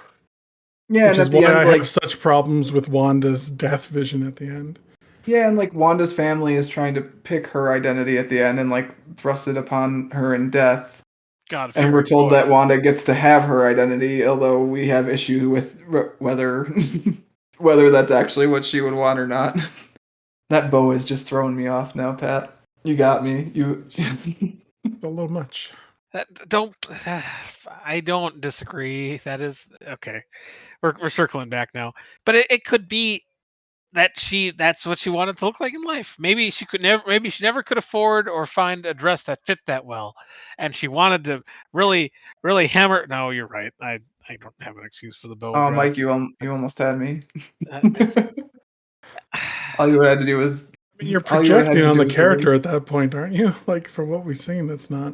Yeah, Which and is at the why end I like have such problems with Wanda's death vision at the end. yeah, and like Wanda's family is trying to pick her identity at the end and like thrust it upon her in death. God And we're fearing told boy. that Wanda gets to have her identity, although we have issue with whether whether that's actually what she would want or not. That bow is just throwing me off now, Pat. You got me. You. A little much. Don't I don't disagree. That is okay. We're circling back now, but it could be that that's what she wanted to look like in life. Maybe she never could afford or find a dress that fit that well, and she wanted to really hammer. No, you're right. I don't have an excuse for the bow Oh, dress. Mike, you almost had me. It's All you would have had to do was I mean, you're all you would have projecting had to on do the was character believe. at that point, aren't you? Like from what we've seen, that's not.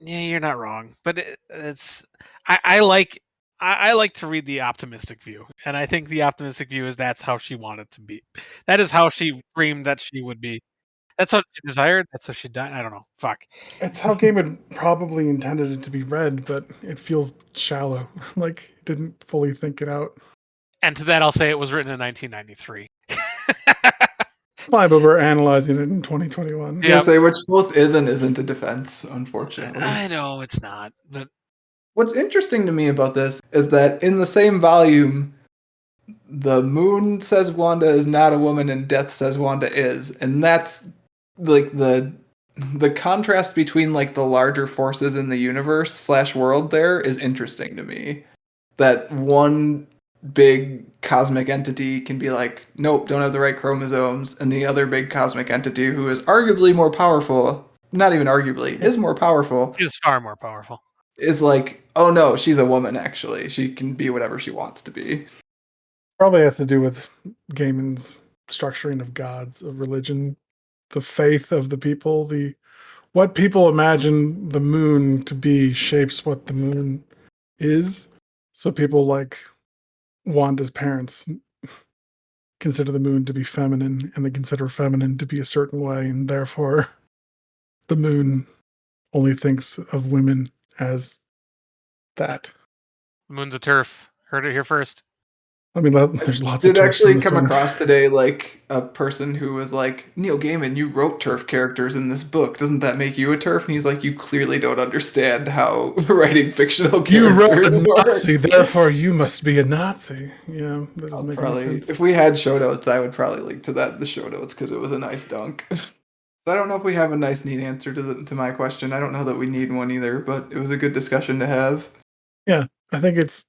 yeah, you're not wrong, but it's I like I like to read the optimistic view, and I think the optimistic view is that's how she wanted to be. That is how she dreamed that she would be. That's what she desired. That's how she died. I don't know. Fuck. It's how Gaiman probably intended it to be read, but it feels shallow. Like he didn't fully think it out. And to that, I'll say it was written in 1993. Fine, but we're analyzing it in 2021. Yeah. say which both is and isn't a defense, unfortunately. I know it's not, but What's interesting to me about this is that in the same volume, the moon says Wanda is not a woman and death says Wanda is, and that's like the contrast between like the larger forces in the universe / world there is interesting to me. That one big cosmic entity can be like, nope, don't have the right chromosomes, and the other big cosmic entity who is arguably more powerful, not even arguably, is more powerful, she was far more powerful. is like, oh no, she's a woman actually. She can be whatever she wants to be. Probably has to do with Gaiman's structuring of gods, of religion, the faith of the people, the what people imagine the moon to be shapes what the moon is. So people like Wanda's parents consider the moon to be feminine, and they consider feminine to be a certain way, and therefore the moon only thinks of women as that. The moon's a turf. Heard it here first. I mean, there's lots of Did turfs in actually this come one. across today like a person who was like, Neil Gaiman, you wrote turf characters in this book. Doesn't that make you a turf? And he's like, you clearly don't understand how writing fictional You wrote characters a work. Nazi, therefore you must be a Nazi. Yeah, that doesn't make any Probably, sense. if we had show notes, I would probably link to that in the show notes because it was a nice dunk. So I don't know if we have a nice, neat answer to my question. I don't know that we need one either, but it was a good discussion to have. Yeah, I think it's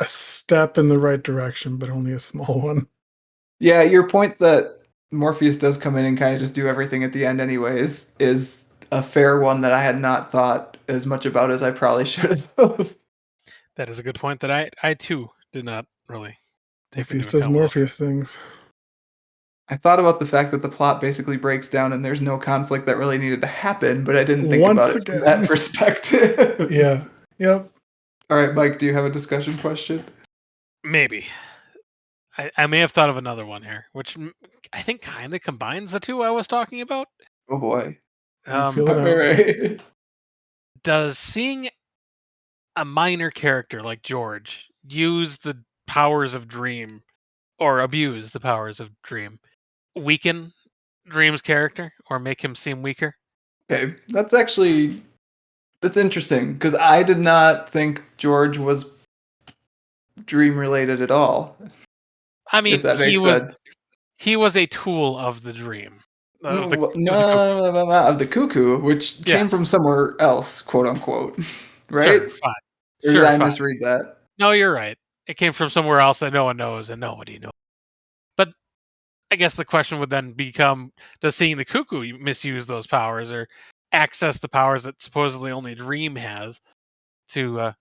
a step in the right direction, but only a small one. Yeah, your point that Morpheus does come in and kind of just do everything at the end anyways is a fair one that I had not thought as much about as I probably should have. That is a good point that I too did not really take Morpheus into does account. Morpheus things. I thought about the fact that the plot basically breaks down and there's no conflict that really needed to happen, but I didn't think Once about it from again. that perspective. Yeah. Yep. All right, Mike, do you have a discussion question? Maybe. I may have thought of another one here, which I think kind of combines the two I was talking about. Oh boy. Feel All it out. right. Does seeing a minor character like George use the powers of Dream or abuse the powers of Dream weaken Dream's character or make him seem weaker? Okay, that's interesting because I did not think George was dream related at all. I mean, If that makes sense. he was a tool of the Dream. Of the No, of the cuckoo, which Yeah. came from somewhere else, quote unquote. Right? Sure, fine. Or Sure, did I fine. misread that? No, you're right. It came from somewhere else that no one knows and nobody knows. But I guess the question would then become, does seeing the cuckoo misuse those powers or access the powers that supposedly only Dream has to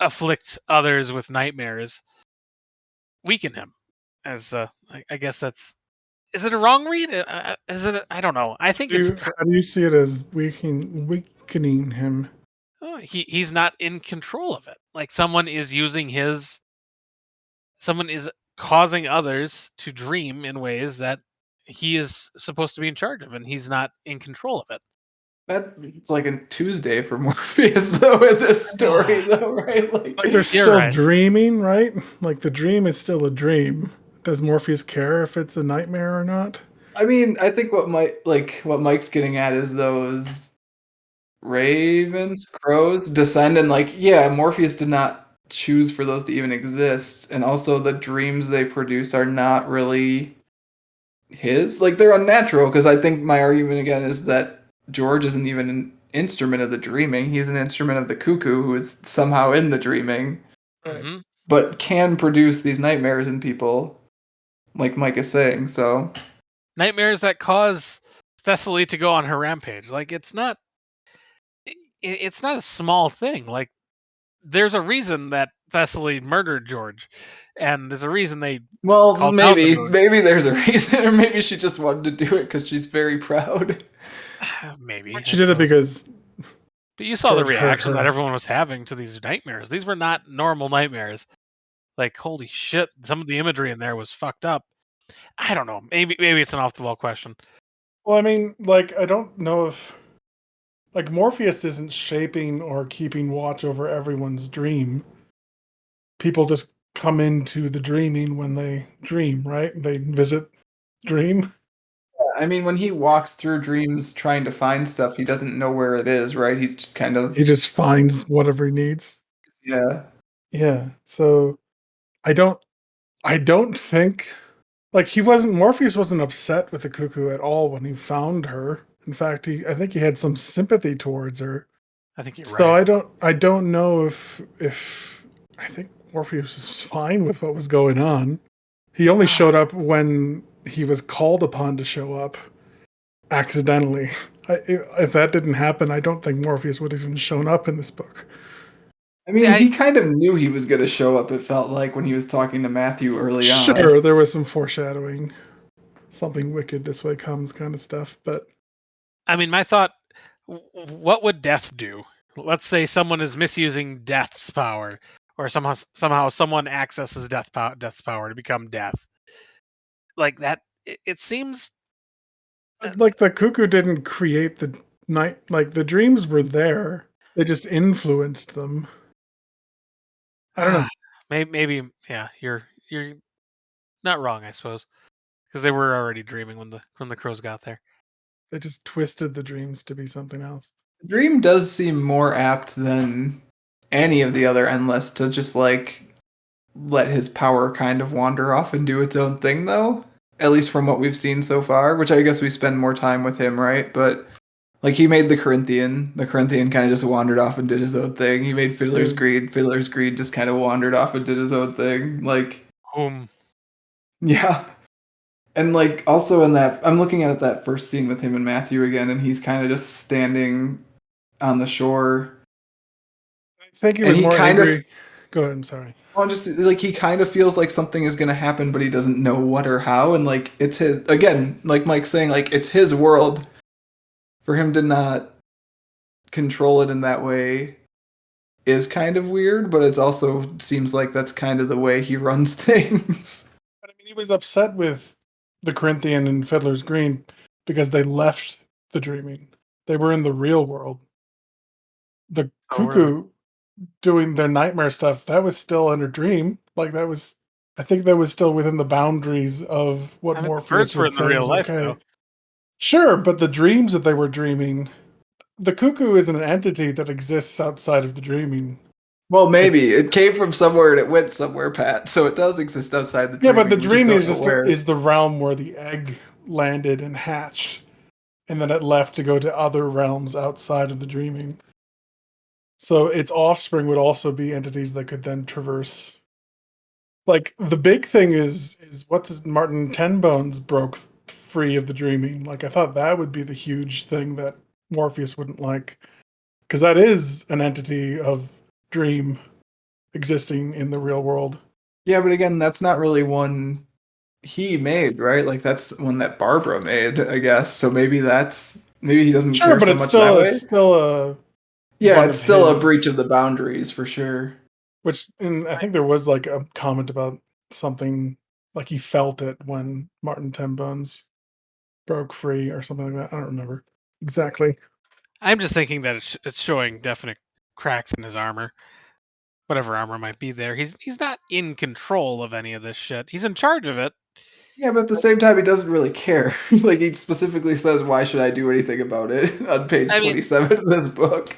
afflict others with nightmares, weaken him? As I guess that's... Is it a wrong read? Is it? I don't know. I think it's... How do you see it as weakening him? Oh, he's not in control of it. Like someone is causing others to dream in ways that he is supposed to be in charge of, and he's not in control of it. It's like a Tuesday for Morpheus, though, in this story, though, right? Like they're still dreaming, right? Like the dream is still a dream. Does Morpheus care if it's a nightmare or not? I mean, I think what Mike's getting at is those ravens, crows descend, and Morpheus did not choose for those to even exist, and also the dreams they produce are not really his. Like they're unnatural, because I think my argument again is that George isn't even an instrument of the dreaming. He's an instrument of the cuckoo who is somehow in the dreaming, but can produce these nightmares in people, like Mike is saying. So nightmares that cause Thessaly to go on her rampage. Like it's not a small thing. Like there's a reason that Thessaly murdered George, and there's a reason they... Well, maybe there's a reason, or maybe she just wanted to do it because she's very proud. Maybe she did it because But you saw the George hurt reaction that her. everyone was having to these nightmares. These were not normal nightmares. Like, holy shit, some of the imagery in there was fucked up. I don't know. Maybe it's an off the wall question. Well, I mean, like, I don't know if like Morpheus isn't shaping or keeping watch over everyone's dream. People just come into the dreaming when they dream, right? They visit dream. I mean, when he walks through dreams trying to find stuff, he doesn't know where it is, right? He's just kind of He just finds whatever he needs. yeah. Yeah. So I don't think like Morpheus wasn't upset with the cuckoo at all when he found her. In fact, I think he had some sympathy towards her. I think you're So right. I don't know if I think Morpheus was fine with what was going on. He only showed up when he was called upon to show up accidentally. If that didn't happen, I don't think Morpheus would have even shown up in this book. I mean, he kind of knew he was going to show up, it felt like, when he was talking to Matthew early on. Sure, there was some foreshadowing. Something wicked this way comes kind of stuff, but I mean, my thought: what would Death do? Let's say someone is misusing Death's power, or somehow someone accesses Death's power to become Death. Like that, it seems. like the cuckoo didn't create the night. Like the dreams were there; they just influenced them. I don't know. Maybe, yeah, you're not wrong, I suppose, because they were already dreaming when the crows got there. They just twisted the dreams to be something else. Dream does seem more apt than any of the other Endless to just, like, let his power kind of wander off and do its own thing, though. At least from what we've seen so far, which I guess we spend more time with him, right? But, like, he made the Corinthian. The Corinthian kind of just wandered off and did his own thing. He made Fiddler's Greed. Fiddler's Greed just kind of wandered off and did his own thing. Like, yeah. And, like, also in that, I'm looking at that first scene with him and Matthew again, and he's kind of just standing on the shore. I think he was more angry. Go ahead. I'm sorry. Well, just like he kind of feels like something is going to happen, but he doesn't know what or how. And like it's his again, like Mike's saying, like it's his world. For him to not control it in that way is kind of weird, but it also seems like that's kind of the way he runs things. But I mean, he was upset with the Corinthian and Fiddler's Green because they left the dreaming. They were in the real world. The cuckoo doing their nightmare stuff, that was still under dream. Like I think that was still within the boundaries of what The Morpheus birds were would in the say real was life, okay. though. Sure, but the dreams that they were dreaming, the cuckoo is an entity that exists outside of the dreaming. Well, maybe it came from somewhere and it went somewhere, Pat. So it does exist outside the dreaming. Yeah, but the dreaming is is the realm where the egg landed and hatched, and then it left to go to other realms outside of the dreaming. So its offspring would also be entities that could then traverse. Like the big thing is Martin Tenbones broke free of the dreaming. Like I thought that would be the huge thing that Morpheus wouldn't like, because that is an entity of dream existing in the real world. Yeah, but again, that's not really one he made, right? Like that's one that Barbara made, I guess. So maybe he doesn't care but so much that way. It's still a it's still a breach of the boundaries for sure. And I think there was like a comment about something like he felt it when Martin Tenbones broke free or something like that. I don't remember exactly. I'm just thinking that it's showing definite cracks in his armor, whatever armor might be there. He's not in control of any of this shit. He's in charge of it. Yeah, but at the same time, he doesn't really care. Like he specifically says, "Why should I do anything about it?" on page 27 of this book.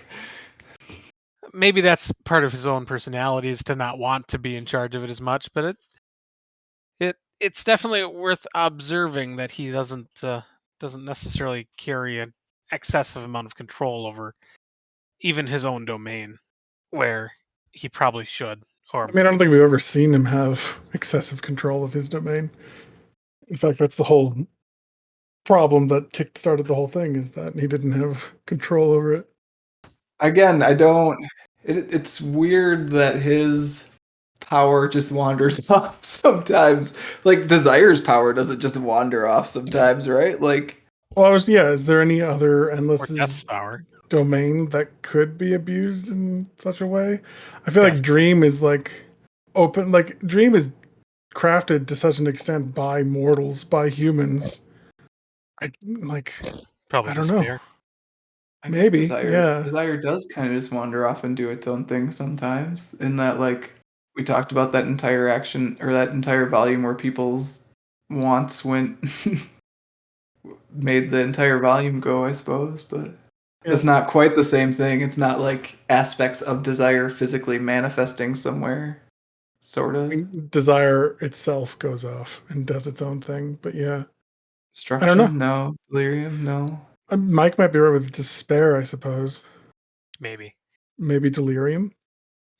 Maybe that's part of his own personality is to not want to be in charge of it as much, but it's definitely worth observing that he doesn't necessarily carry an excessive amount of control over even his own domain, where he probably should. Or I mean, I don't think we've ever seen him have excessive control of his domain. In fact, that's the whole problem that kick-started the whole thing, is that he didn't have control over it. Again, I don't. It's weird that his power just wanders off sometimes. Like Desire's power doesn't just wander off sometimes, right? Like, well, is there any other Endless's Death's power? domain that could be abused in such a way. I feel like Yes. Dream is like open, like Dream is crafted to such an extent by mortals, by humans. I like, Probably I don't know. despair. I guess Maybe, desire yeah. desire does kind of just wander off and do its own thing sometimes. In that, like, we talked about that entire action or that entire volume where people's wants went made the entire volume go, I suppose, but Yeah. it's not quite the same thing. It's not like aspects of desire physically manifesting somewhere, sort I of. mean, desire itself goes off and does its own thing, but yeah, I don't know. Destruction? No. Delirium? No. Mike might be right with despair, I suppose. Maybe. Maybe delirium,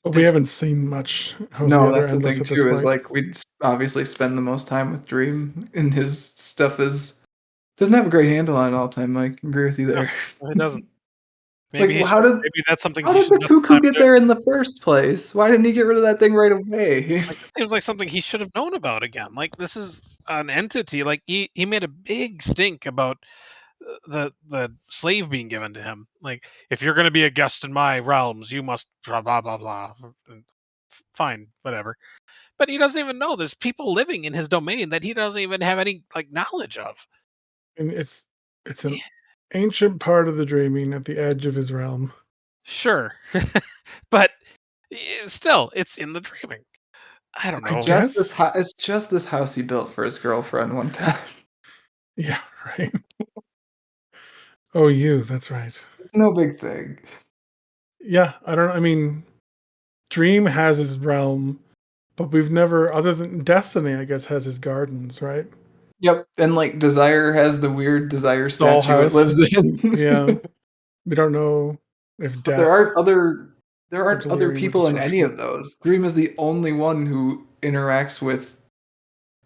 but we Does haven't seen much of the No, other that's the endless thing at this too, is point. like we'd obviously spend the most time with Dream, and his stuff is doesn't have a great handle on it all the time, Mike. Agree with you no, there. it doesn't. Like, Maybe he how should. did Maybe that's something how he did should the spend some cuckoo time get doing. there in the first place? Why didn't he get rid of that thing right away? Like it seems like something he should have known about again. Like this is an entity. Like he made a big stink about the slave being given to him. Like if you're going to be a guest in my realms, you must blah blah blah blah. Fine, whatever. But he doesn't even know there's people living in his domain that he doesn't even have any like knowledge of. And it's an ancient part of the dreaming at the edge of his realm. Sure, but still, it's in the dreaming. I don't It's I know. just this guess. it's just this house he built for his girlfriend one time. Yeah, right. Oh, you. That's right. It's no big thing. Yeah, I don't. I mean, Dream has his realm, but we've never, other than Destiny, I guess, has his gardens, right? Yep, and like Desire has the weird Desire statue it Dollhouse. lives Yeah, in. we don't know if But there death or aren't other delirium or people in any destruction. of those. Dream is the only one who interacts with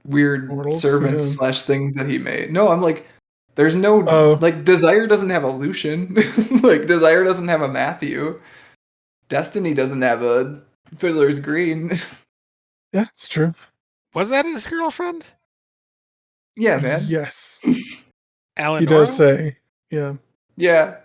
weird Mortals. servants Yeah. slash things that he made. No, I'm like, there's no Oh, like Desire doesn't have a Lucian. Like Desire doesn't have a Matthew. Destiny doesn't have a Fiddler's Green. yeah, it's true. Was that his girlfriend, Yeah, man. Yes, he does Eleonora? say. Yeah, Yeah.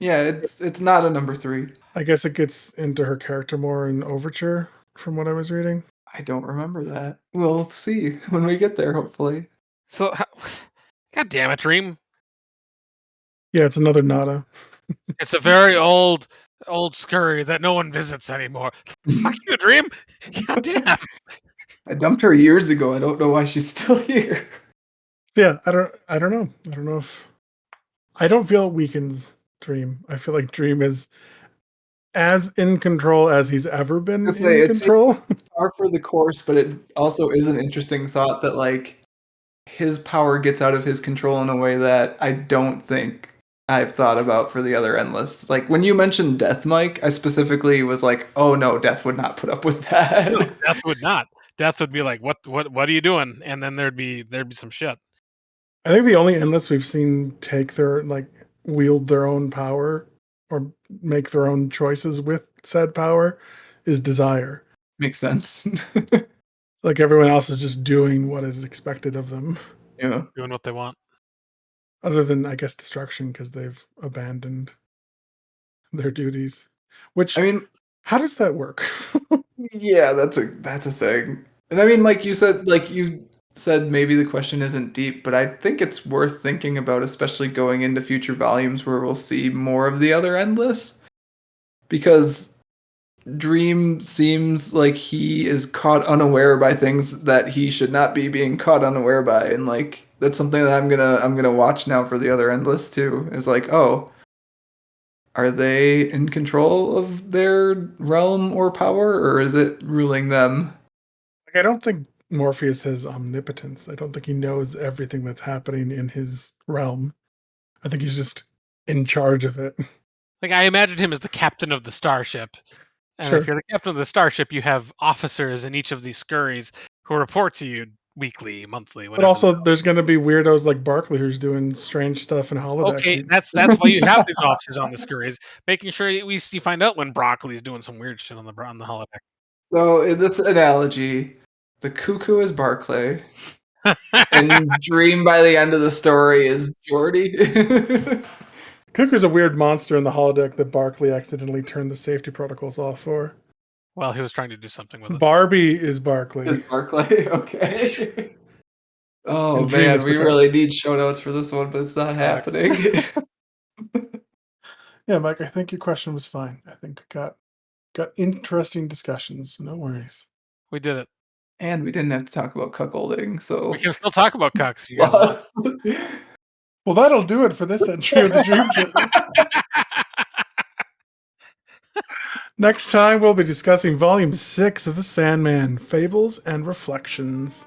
Yeah, it's not a number 3. I guess it gets into her character more in Overture, from what I was reading. I don't remember that. We'll see when we get there, hopefully. So, God damn it, Dream! Yeah, it's another nada. It's a very old scurry that no one visits anymore. Fuck you, Dream! God damn! I dumped her years ago. I don't know why she's still here. Yeah, I don't know. I don't know if I don't feel it weakens Dream. I feel like Dream is as in control as he's ever been I say in it's control. par for the course, but it also is an interesting thought that like his power gets out of his control in a way that I don't think I've thought about for the other endless. Like when you mentioned Death, Mike, I specifically was like, "Oh no, Death would not put up with that." No, Death would not. Death would be like, what are you doing?" And then there'd be some shit. I think the only endless we've seen take their like wield their own power or make their own choices with said power is desire. Makes sense. Like everyone else is just doing what is expected of them, Yeah. Doing what they want. other than I guess destruction because they've abandoned their duties. Which I mean, how does that work? yeah, that's a thing. And I mean, like you said maybe the question isn't deep, but I think it's worth thinking about, especially going into future volumes where we'll see more of the other endless. Because Dream seems like he is caught unaware by things that he should not be being caught unaware by, and like that's something that I'm gonna watch now for the other endless too. Is like, oh, are they in control of their realm or power, or is it ruling them? Like, I don't think Morpheus has omnipotence. I don't think he knows everything that's happening in his realm. I think he's just in charge of it. Like I imagined him as the captain of the starship. And if Sure. you're the captain of the starship, you have officers in each of these scurries who report to you weekly, monthly, But whenever. also, there's going to be weirdos like Barkley who's doing strange stuff in holodecks. Okay, that's why you have these officers on the scurries, making sure that you find out when Broccoli's doing some weird shit on the holodeck. So in this analogy, the cuckoo is Barclay, and Dream by the end of the story is Jordy. Cuckoo's a weird monster in the holodeck that Barkley accidentally turned the safety protocols off for. Well, he was trying to do something with it. Barbie is Barkley. Is Barclay okay? Oh And Dream man, is we Picard. really need show notes for this one, but it's not happening. Yeah, Mike, I think your question was fine. I think we got interesting discussions. No worries. We did it. And we didn't have to talk about cuckolding, so We can still talk about cucks if you guys want. lost. Well, that'll do it for this entry of the Dream Journal. Next time, we'll be discussing Volume 6 of The Sandman, Fables and Reflections.